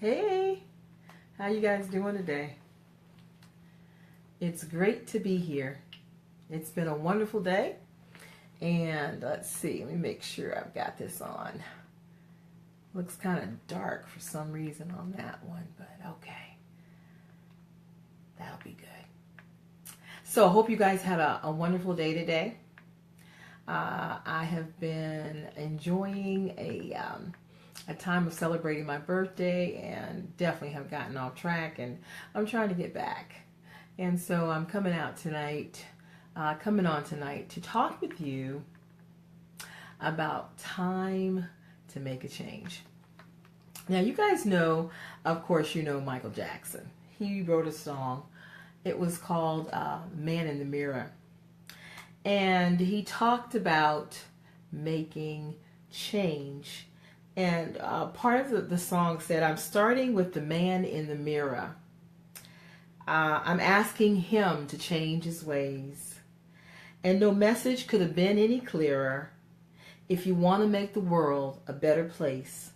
Hey, how you guys doing today? It's great to be here. It's been a wonderful day. And let's see, let me make sure I've got this on. Looks kind of dark for some reason on that one, but okay. That'll be good. So I hope you guys had a wonderful day today. I have been enjoying a time of celebrating my birthday and definitely have gotten off track, and I'm trying to get back. And so I'm coming on tonight to talk with you about time to make a change. Now, you guys know, of course, you know Michael Jackson. He wrote a song. It was called Man in the Mirror. And he talked about making change. And part of the song said, I'm starting with the man in the mirror. I'm asking him to change his ways. And no message could have been any clearer. If you want to make the world a better place,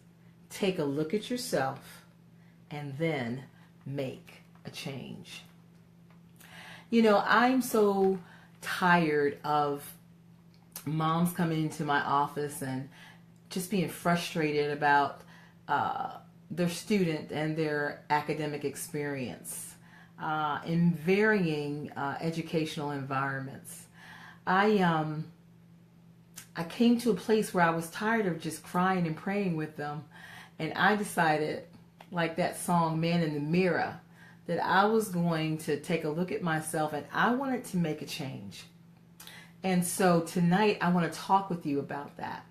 take a look at yourself and then make a change. You know, I'm so tired of moms coming into my office and just being frustrated about their student and their academic experience in varying educational environments. I came to a place where I was tired of just crying and praying with them, and I decided, like that song Man in the Mirror, that I was going to take a look at myself and I wanted to make a change. And so tonight I want to talk with you about that,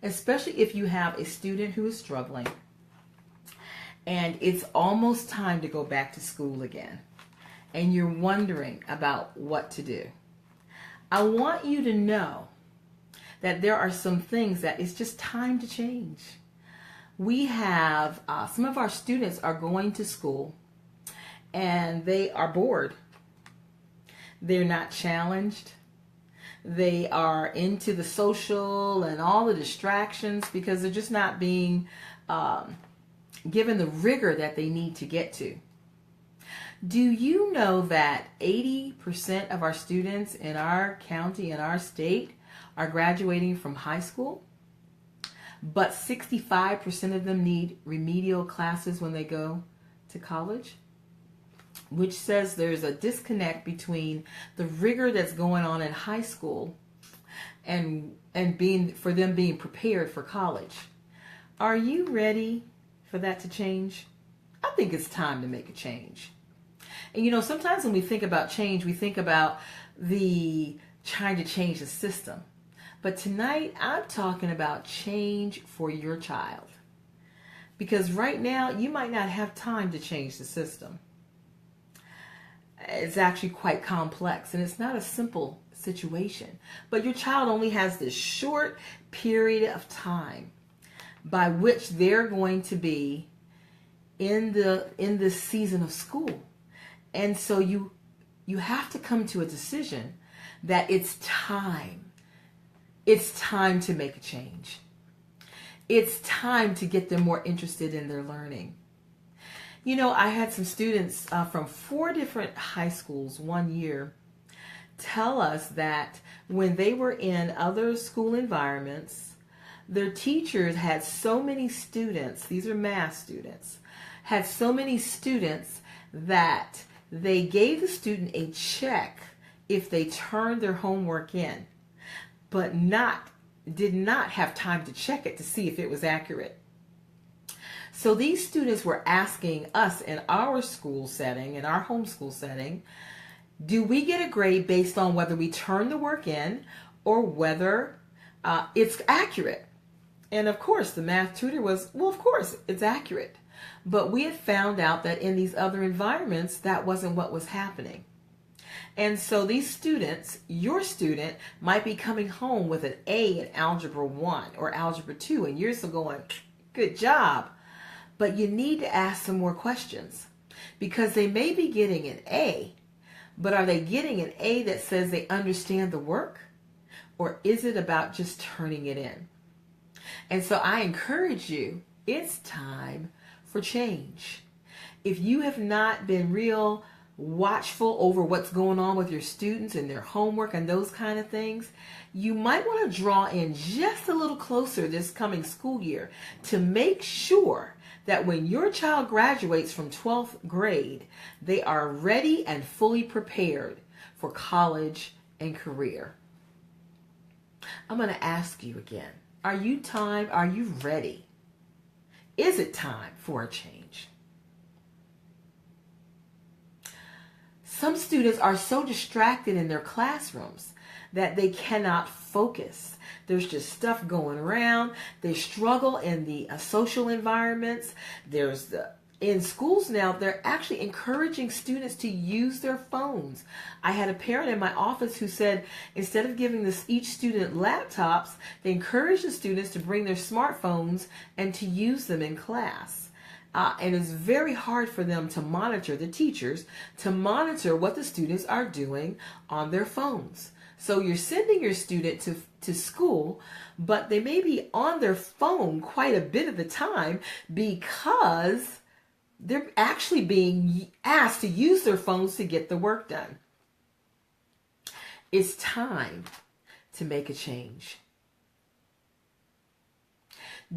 especially if you have a student who is struggling and it's almost time to go back to school again and you're wondering about what to do. I want you to know that there are some things that it's just time to change. We have, some of our students are going to school and they are bored. They're not challenged. They are into the social and all the distractions because they're just not being given the rigor that they need to get to. Do you know that 80% of our students in our county, in our state, are graduating from high school? But 65% of them need remedial classes when they go to college? Which says there's a disconnect between the rigor that's going on in high school and for them being prepared for college. Are you ready for that to change? I think it's time to make a change. And you know, sometimes when we think about change, we think about the trying to change the system. But tonight, I'm talking about change for your child. Because right now, you might not have time to change the system. It's actually quite complex, and it's not a simple situation. But your child only has this short period of time by which they're going to be in this season of school. And so you have to come to a decision that it's time. It's time to make a change. It's time to get them more interested in their learning. You know, I had some students from 4 different high schools one year tell us that when they were in other school environments, their teachers had so many students, these are math students, had so many students that they gave the student a check if they turned their homework in, but did not have time to check it to see if it was accurate. So these students were asking us in our school setting, in our homeschool setting, do we get a grade based on whether we turn the work in or whether it's accurate? And of course, the math tutor was, well, of course, it's accurate. But we had found out that in these other environments, that wasn't what was happening. And so these students, your student, might be coming home with an A in Algebra 1 or Algebra 2, and you're still going, good job. But you need to ask some more questions because they may be getting an A, but are they getting an A that says they understand the work, or is it about just turning it in? And so I encourage you, it's time for change. If you have not been real watchful over what's going on with your students and their homework and those kind of things, you might want to draw in just a little closer this coming school year to make sure that when your child graduates from 12th grade, they are ready and fully prepared for college and career. I'm going to ask you again, are you ready? Is it time for a change? Some students are so distracted in their classrooms that they cannot focus. There's just stuff going around. They struggle in the social environments. In schools now, they're actually encouraging students to use their phones. I had a parent in my office who said instead of giving each student laptops, they encourage the students to bring their smartphones and to use them in class. And it's very hard for them to monitor, the teachers, to monitor what the students are doing on their phones. So you're sending your student to school, but they may be on their phone quite a bit of the time because they're actually being asked to use their phones to get the work done. It's time to make a change.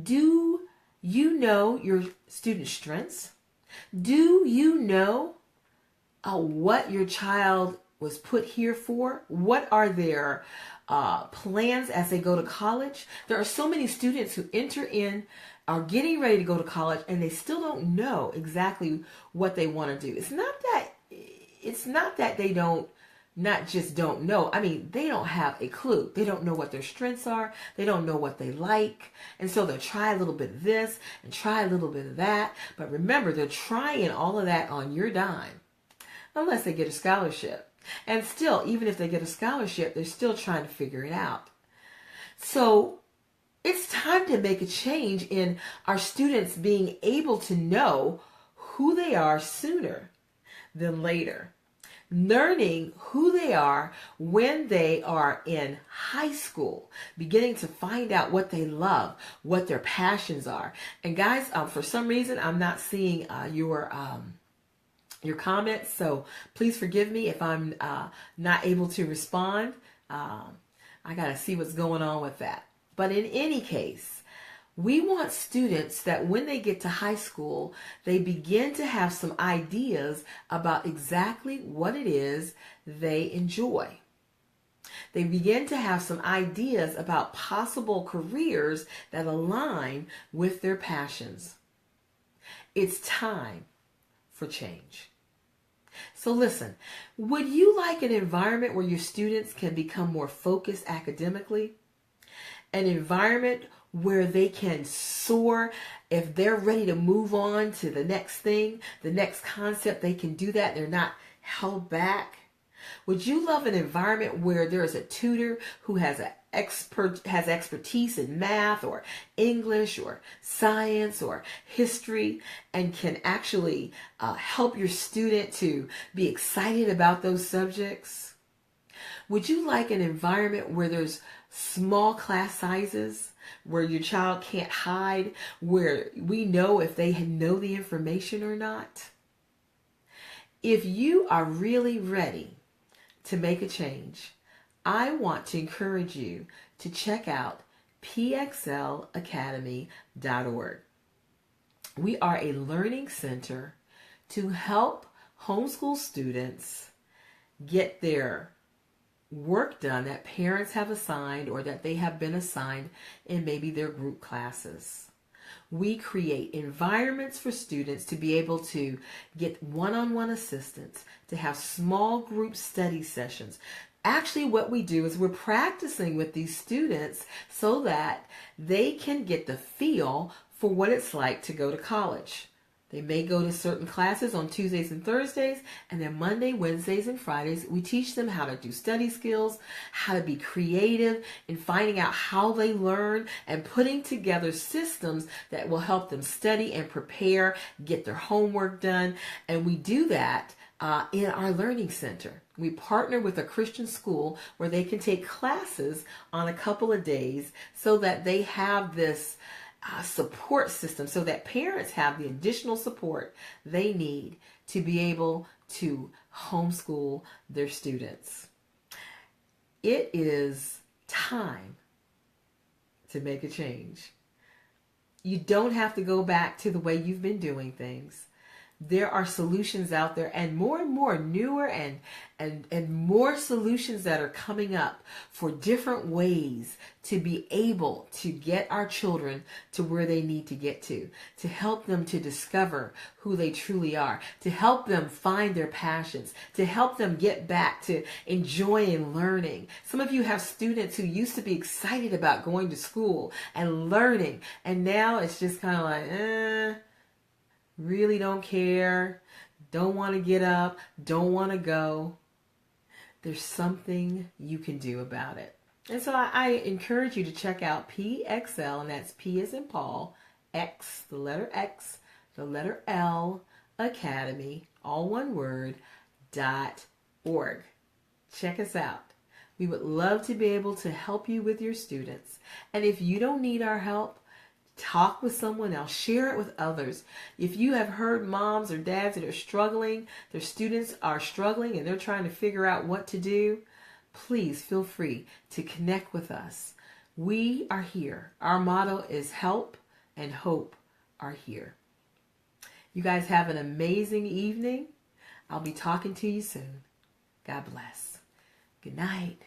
Do you know your student strengths? Do you know what your child was put here for? What are their plans as they go to college? There are so many students who enter in, are getting ready to go to college, and they still don't know exactly what they want to do. It's not that they don't know. I mean, they don't have a clue. They don't know what their strengths are. They don't know what they like. And so they'll try a little bit of this and try a little bit of that. But remember, they're trying all of that on your dime, unless they get a scholarship. And still, even if they get a scholarship, they're still trying to figure it out. So it's time to make a change in our students being able to know who they are sooner than later. Learning who they are when they are in high school, beginning to find out what they love, what their passions are. And guys, for some reason, I'm not seeing your comments, so please forgive me if I'm not able to respond. I got to see what's going on with that. But in any case, we want students that when they get to high school, they begin to have some ideas about exactly what it is they enjoy. They begin to have some ideas about possible careers that align with their passions. It's time for change. So listen, would you like an environment where your students can become more focused academically? An environment where they can soar. If they're ready to move on to the next thing, the next concept, they can do that. They're not held back. Would you love an environment where there is a tutor who has expertise in math or English or science or history and can actually help your student to be excited about those subjects? Would you like an environment where there's small class sizes, where your child can't hide, where we know if they know the information or not? If you are really ready to make a change, I want to encourage you to check out pxlacademy.org. We are a learning center to help homeschool students get their work done that parents have assigned or that they have been assigned in maybe their group classes. We create environments for students to be able to get one-on-one assistance, to have small group study sessions. Actually, what we do is we're practicing with these students so that they can get the feel for what it's like to go to college. They may go to certain classes on Tuesdays and Thursdays, and then Monday, Wednesdays, and Fridays, we teach them how to do study skills, how to be creative in finding out how they learn and putting together systems that will help them study and prepare, get their homework done. And we do that in our learning center. We partner with a Christian school where they can take classes on a couple of days so that they have this support system so that parents have the additional support they need to be able to homeschool their students. It is time to make a change. You don't have to go back to the way you've been doing things. There are solutions out there, and more newer and more solutions that are coming up for different ways to be able to get our children to where they need to get to help them to discover who they truly are, to help them find their passions, to help them get back to enjoying learning. Some of you have students who used to be excited about going to school and learning, and now it's just kind of like, really don't care, don't want to get up, don't want to go. There's something you can do about it. And so I encourage you to check out PXL, and that's P as in Paul, X, the letter L, Academy, all one word, .org. Check us out. We would love to be able to help you with your students. And if you don't need our help, talk with someone else. Share it with others. If you have heard moms or dads that are struggling, their students are struggling and they're trying to figure out what to do, please feel free to connect with us. We are here. Our motto is help and hope are here. You guys have an amazing evening. I'll be talking to you soon. God bless. Good night.